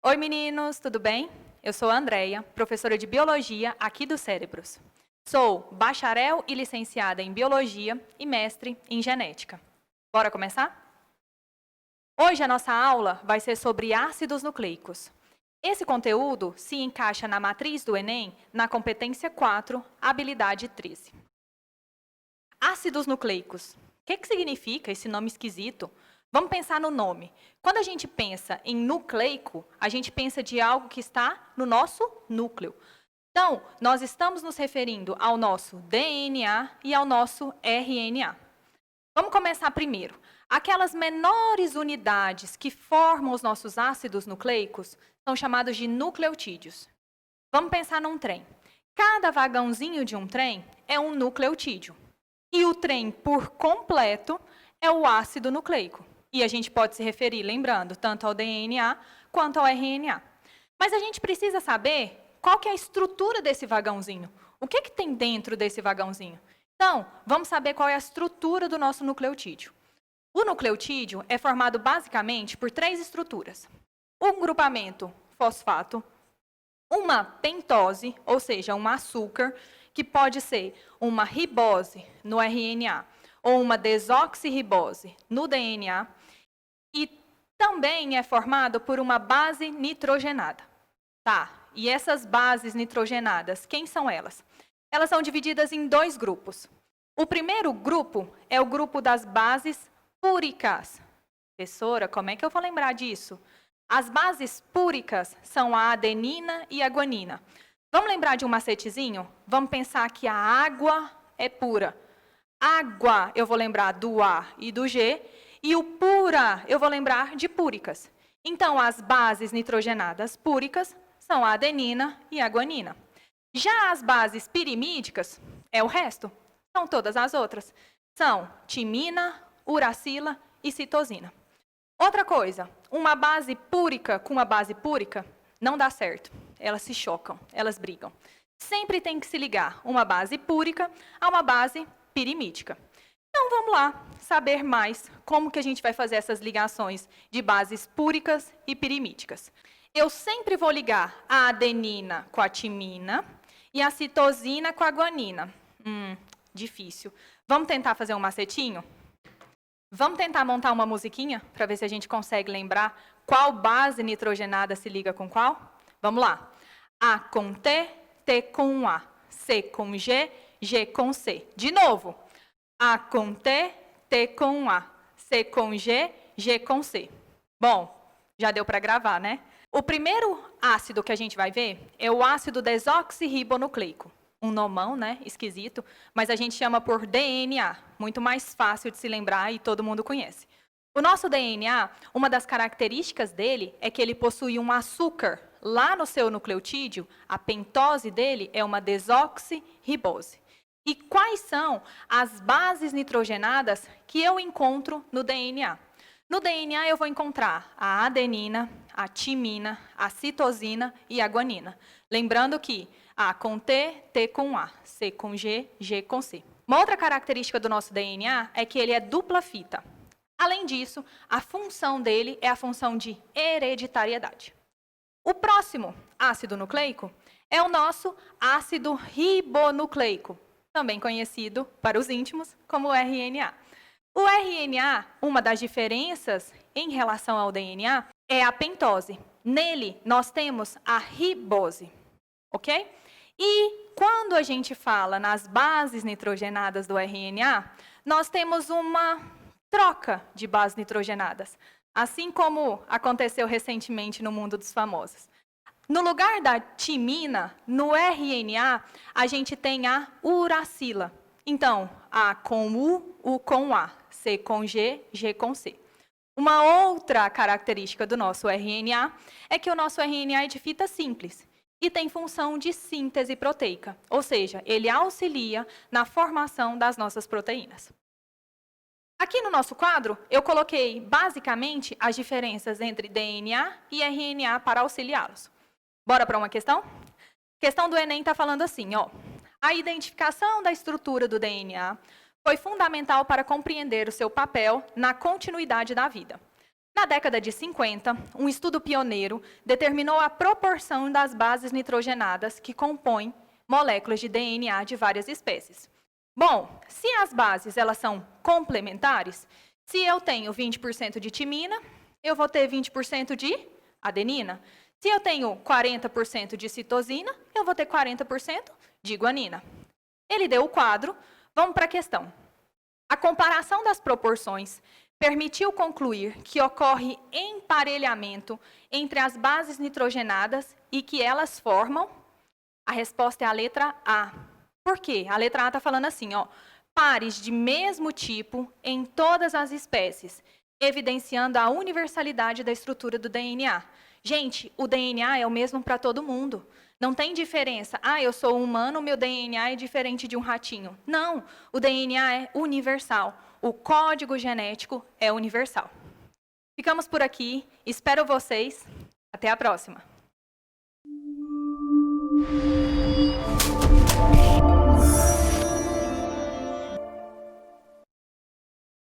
Oi meninos, tudo bem? Eu sou a Andreia, professora de Biologia aqui do Cérebros. Sou bacharel e licenciada em Biologia e mestre em Genética. Bora começar? Hoje a nossa aula vai ser sobre ácidos nucleicos. Esse conteúdo se encaixa na matriz do Enem, na competência 4, habilidade 13. Ácidos nucleicos. O que significa esse nome esquisito? Vamos pensar no nome. Quando a gente pensa em nucleico, a gente pensa de algo que está no nosso núcleo. Então, nós estamos nos referindo ao nosso DNA e ao nosso RNA. Vamos começar primeiro. Aquelas menores unidades que formam os nossos ácidos nucleicos são chamados de nucleotídeos. Vamos pensar num trem. Cada vagãozinho de um trem é um nucleotídeo. E o trem, por completo, é o ácido nucleico. E a gente pode se referir, lembrando, tanto ao DNA quanto ao RNA. Mas a gente precisa saber qual que é a estrutura desse vagãozinho. O que tem dentro desse vagãozinho? Então, vamos saber qual é a estrutura do nosso nucleotídeo. O nucleotídeo é formado basicamente por 3 estruturas. Um grupamento fosfato, uma pentose, ou seja, um açúcar, que pode ser uma ribose no RNA ou uma desoxirribose no DNA, e também é formado por uma base nitrogenada. Tá, e essas bases nitrogenadas, quem são elas? Elas são divididas em 2 grupos. O primeiro grupo é o grupo das bases púricas. Professora, como é que eu vou lembrar disso? As bases púricas são a adenina e a guanina. Vamos lembrar de um macetezinho? Vamos pensar que a água é pura. Água, eu vou lembrar do A e do G, e o pura, eu vou lembrar de púricas. Então, as bases nitrogenadas púricas são a adenina e a guanina. Já as bases pirimídicas, é o resto, são todas as outras. São timina, uracila e citosina. Outra coisa, uma base púrica com uma base púrica não dá certo. Elas se chocam, elas brigam. Sempre tem que se ligar uma base púrica a uma base pirimídica. Então, vamos lá saber mais como que a gente vai fazer essas ligações de bases púricas e pirimídicas. Eu sempre vou ligar a adenina com a timina e a citosina com a guanina. Difícil. Vamos tentar fazer um macetinho? Vamos tentar montar uma musiquinha para ver se a gente consegue lembrar qual base nitrogenada se liga com qual? Vamos lá. A com T, T com A. C com G, G com C. De novo. A com T, T com A. C com G, G com C. Bom, já deu para gravar, né? O primeiro ácido que a gente vai ver é o ácido desoxirribonucleico. Um nomão, né? Esquisito, mas a gente chama por DNA. Muito mais fácil de se lembrar e todo mundo conhece. O nosso DNA, uma das características dele é que ele possui um açúcar lá no seu nucleotídeo. A pentose dele é uma desoxirribose. E quais são as bases nitrogenadas que eu encontro no DNA? No DNA eu vou encontrar a adenina, a timina, a citosina e a guanina. Lembrando que A com T, T com A, C com G, G com C. Uma outra característica do nosso DNA é que ele é dupla fita. Além disso, a função dele é a função de hereditariedade. O próximo ácido nucleico é o nosso ácido ribonucleico, também conhecido para os íntimos como RNA. O RNA, uma das diferenças em relação ao DNA, é a pentose. Nele, nós temos a ribose, ok? E quando a gente fala nas bases nitrogenadas do RNA, nós temos uma troca de bases nitrogenadas, assim como aconteceu recentemente no mundo dos famosos. No lugar da timina, no RNA, a gente tem a uracila. Então, A com U com A, C com G, G com C. Uma outra característica do nosso RNA é que o nosso RNA é de fita simples e tem função de síntese proteica, ou seja, ele auxilia na formação das nossas proteínas. Aqui no nosso quadro, eu coloquei basicamente as diferenças entre DNA e RNA para auxiliá-los. Bora para uma questão? A questão do Enem está falando assim, ó. A identificação da estrutura do DNA foi fundamental para compreender o seu papel na continuidade da vida. Na década de 50, um estudo pioneiro determinou a proporção das bases nitrogenadas que compõem moléculas de DNA de várias espécies. Bom, se as bases elas são complementares, se eu tenho 20% de timina, eu vou ter 20% de adenina. Se eu tenho 40% de citosina, eu vou ter 40% de guanina. Ele deu o quadro, vamos para a questão. A comparação das proporções permitiu concluir que ocorre emparelhamento entre as bases nitrogenadas e que elas formam. A resposta é a letra A. Por quê? A letra A está falando assim, ó, pares de mesmo tipo em todas as espécies, evidenciando a universalidade da estrutura do DNA. Gente, o DNA é o mesmo para todo mundo. Não tem diferença. Ah, eu sou humano, meu DNA é diferente de um ratinho. Não, o DNA é universal. O código genético é universal. Ficamos por aqui. Espero vocês. Até a próxima.